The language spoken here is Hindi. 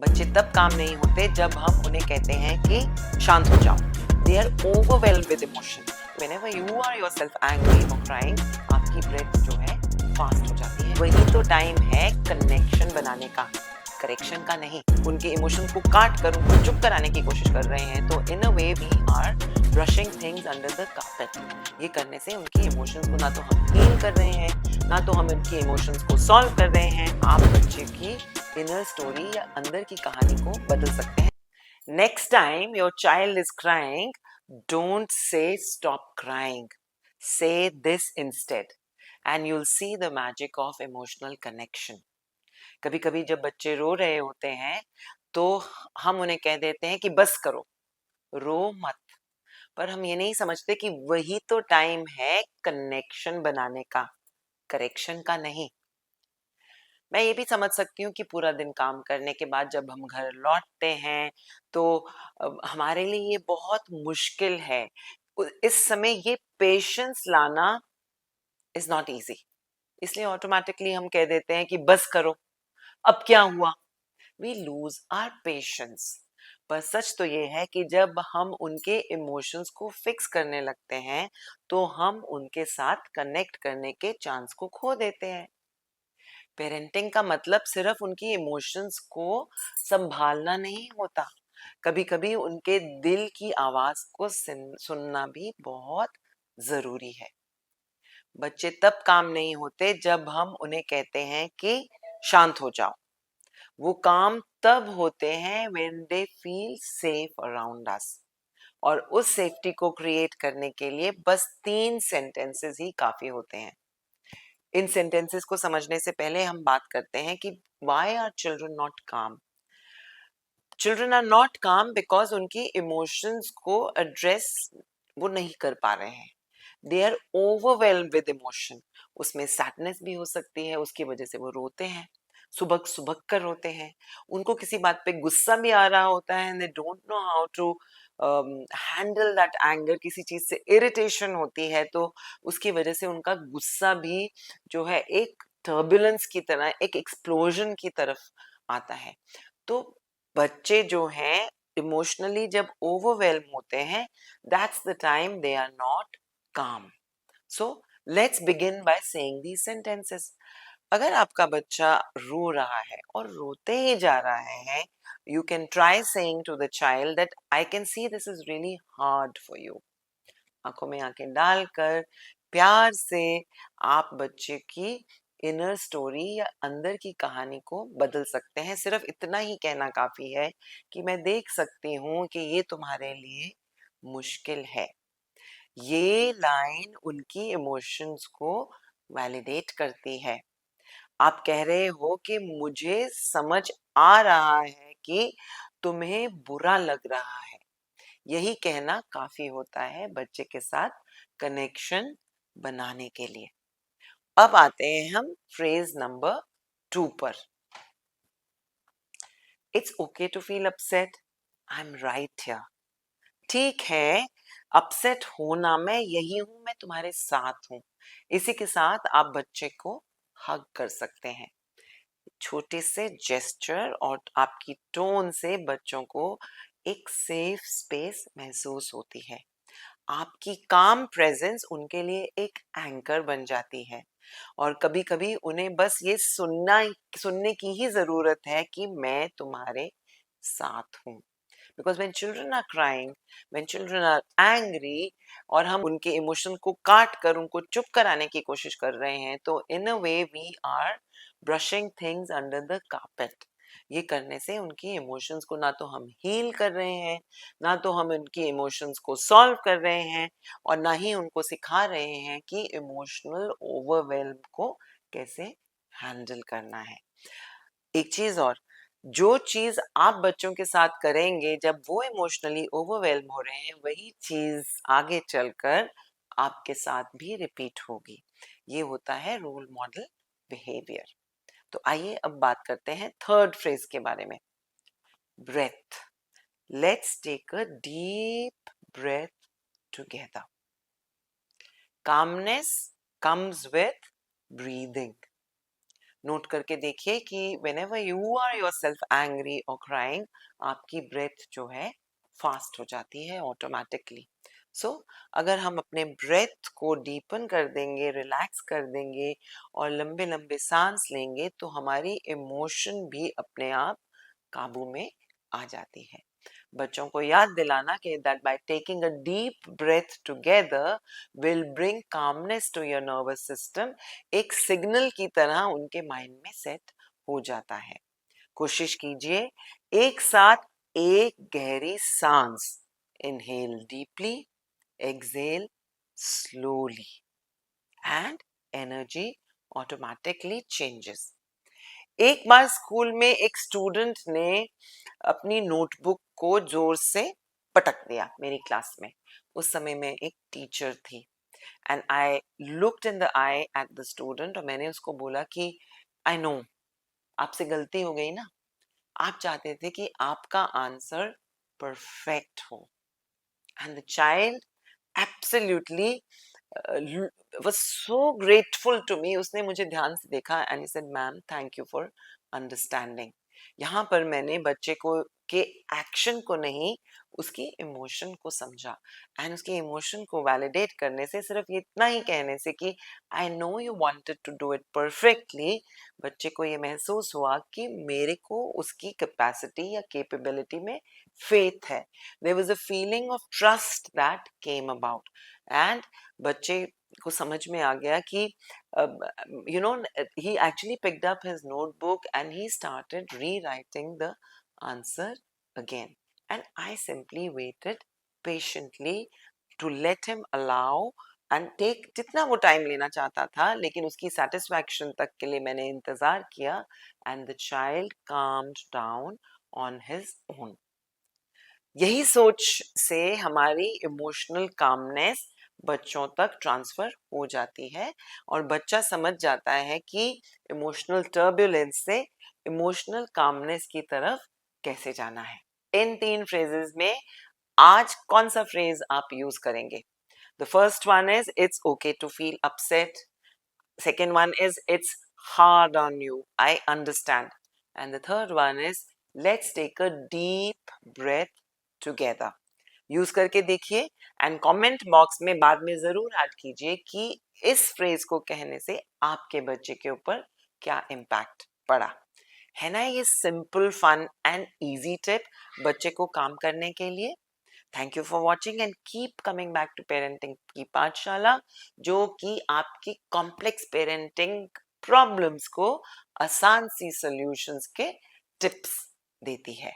बच्चे तब काम नहीं होते जब हम उन्हें कहते हैं कि शांत हो जाओ. They are overwhelmed with emotion. Whenever you are yourself angry or crying, आपकी ब्रेथ जो है फास्ट हो जाती है. वही तो टाइम है कनेक्शन बनाने का, करेक्शन का नहीं. उनके इमोशन को काट कर उनको चुप कराने की कोशिश कर रहे हैं तो in a way we are brushing things under the carpet. ये करने से उनकी इमोशंस को ना तो हम हील कर रहे हैं, ना तो हम उनकी इमोशंस को सॉल्व कर रहे हैं. आप बच्चे की इनर स्टोरी या अंदर की कहानी को बदल सकते हैं. Next time your child is crying, don't say stop crying. Say this instead, and you'll see the magic of emotional connection. कभी कभी जब बच्चे रो रहे होते हैं तो हम उन्हें कह देते हैं कि बस करो, रो मत. पर हम ये नहीं समझते कि वही तो टाइम है कनेक्शन बनाने का, करेक्शन का नहीं. मैं ये भी समझ सकती हूँ कि पूरा दिन काम करने के बाद जब हम घर लौटते हैं तो हमारे लिए ये बहुत मुश्किल है. इस समय ये पेशेंस लाना इज नॉट इजी. इसलिए ऑटोमेटिकली हम कह देते हैं कि बस करो, अब क्या हुआ. We lose our patience. पर सच तो ये है कि जब हम उनके इमोशंस को फिक्स करने लगते हैं तो हम उनके साथ कनेक्ट करने के चांस को खो देते हैं. पेरेंटिंग का मतलब सिर्फ उनकी इमोशंस को संभालना नहीं होता. कभी कभी उनके दिल की आवाज को सुनना भी बहुत जरूरी है. बच्चे तब काम नहीं होते जब हम उन्हें कहते हैं कि शांत हो जाओ. वो काम तब होते हैं when they feel safe around us. और उस सेफ्टी को क्रिएट करने के लिए बस 3 सेंटेंसेस ही काफी होते हैं. इन सेंटेंसेस को समझने से पहले हम बात करते हैं कि why are children not calm. Children are not calm because उनकी इमोशंस को एड्रेस वो नहीं कर पा रहे हैं. They are overwhelmed with emotion. उसमें सैडनेस भी हो सकती है, उसकी वजह से वो रोते हैं, सुबक सुबक कर रोते हैं. उनको किसी बात पे गुस्सा भी आ रहा होता है and they don't know how to handle that anger. किसी चीज से इरिटेशन होती है तो उसकी वजह से उनका गुस्सा भी जो है एक टर्बुलेंस की तरह, एक एक्सप्लोजन की तरफ आता है. तो बच्चे जो हैं इमोशनली जब ओवरवेल्म होते हैं, that's the time they are not calm. So let's begin by saying these sentences. अगर आपका बच्चा रो रहा है और रोते ही जा रहा है, you can try saying to the child that I can see this is really hard for you. आंखों में आंखें डालकर प्यार से आप बच्चे की इनर स्टोरी या अंदर की कहानी को बदल सकते हैं. सिर्फ इतना ही कहना काफी है कि मैं देख सकती हूँ कि ये तुम्हारे लिए मुश्किल है. ये लाइन उनकी इमोशंस को वैलिडेट करती है. आप कह रहे हो कि मुझे समझ आ रहा है कि तुम्हें बुरा लग रहा है. यही कहना काफी होता है बच्चे के साथ कनेक्शन बनाने के लिए. अब आते हैं हम फ्रेज नंबर 2 पर. It's okay to feel upset. I am right here. ठीक है, अपसेट होना, मैं यही हूं, मैं तुम्हारे साथ हूं. इसी के साथ आप बच्चे को हग कर सकते हैं. छोटे से जेस्चर और आपकी टोन से बच्चों को एक सेफ स्पेस महसूस होती है. आपकी काम प्रेजेंस उनके लिए एक एंकर बन जाती है. और कभी कभी उन्हें बस ये सुनने की ही जरूरत है कि मैं तुम्हारे साथ हूं. Because when children are crying, when children are angry और हम उनके इमोशन को काट कर उनको चुप कराने की कोशिश कर रहे हैं तो in a way we are brushing things under the carpet. ये करने से उनकी इमोशंस को ना तो हम हील कर रहे हैं, ना तो हम उनकी इमोशंस को सॉल्व कर रहे हैं, और ना ही उनको सिखा रहे हैं कि इमोशनल ओवरवेल्म को कैसे हैंडल करना है. एक चीज और, जो चीज आप बच्चों के साथ करेंगे जब वो इमोशनली ओवरवेल्म हो रहे हैं, वही चीज आगे चलकर आपके साथ भी रिपीट होगी. ये होता है रोल मॉडल बिहेवियर. तो आइए अब बात करते हैं थर्ड फ्रेज के बारे में. Breathe. Let's take a deep breath together. Calmness comes with breathing. नोट करके देखिए कि whenever you are yourself angry or crying, आपकी ब्रेथ जो है फास्ट हो जाती है ऑटोमेटिकली. सो अगर हम अपने ब्रेथ को डीपन कर देंगे, रिलैक्स कर देंगे और लंबे लंबे सांस लेंगे तो हमारी इमोशन भी अपने आप काबू में आ जाती है. बच्चों को याद दिलाना कि that by taking a deep breath together will bring calmness to your nervous system, एक सिग्नल की तरह उनके माइंड में सेट हो जाता है. कोशिश कीजिए एक साथ एक गहरी सांस, inhale deeply, exhale slowly, and energy automatically changes. एक बार स्कूल में एक स्टूडेंट ने अपनी नोटबुक को जोर से पटक दिया मेरी क्लास में. उस समय मैं एक टीचर थी and I looked in the I at the student और मैंने उसको बोला कि आई नो आपसे गलती हो गई ना, आप चाहते थे कि आपका आंसर परफेक्ट हो. And the child absolutely was so grateful to me. उसने मुझे ध्यान से देखा and he said, "Ma'am, thank you for understanding." यहाँ पर मैंने बच्चे को के एक्शन को नहीं, उसकी इमोशन को समझा एंड उसके इमोशन को वैलिडेट करने से, सिर्फ ये इतना ही कहने से कि I know you wanted to do it perfectly, बच्चे को ये महसूस हुआ कि मेरे को उसकी कैपेसिटी या कैपेबिलिटी में फेथ है. There was a feeling of trust that came about and बच्चे को समझ में आ गया कि you know he actually picked up his notebook and he started rewriting the answer again, and I simply waited patiently to let him allow and take जितना वो टाइम लेना चाहता था, लेकिन उसकी सेटिस्फैक्शन तक के लिए मैंने इंतजार किया and the child calmed down on his own. यही सोच से हमारी इमोशनल कामनेस बच्चों तक ट्रांसफर हो जाती है और बच्चा समझ जाता है कि इमोशनल टर्बुलेंस से इमोशनल कामनेस की तरफ कैसे जाना है. इन 3 फ्रेजेस में आज कौन सा फ्रेज आप यूज करेंगे? The first one is it's okay to feel upset. Second one is it's hard on you, I understand. And the third one is let's take a deep breath together. Use करके देखिए एंड कमेंट बॉक्स में बाद में जरूर ऐड कीजिए कि इस फ्रेज को कहने से आपके बच्चे के ऊपर क्या इम्पैक्ट पड़ा. है ना ये simple fun and easy tip बच्चे को काम करने के लिए. Thank you for watching and keep coming back to parenting की पाठशाला, जो कि आपकी कॉम्प्लेक्स पेरेंटिंग प्रॉब्लम्स को आसान सी सॉल्यूशंस के टिप्स देती है.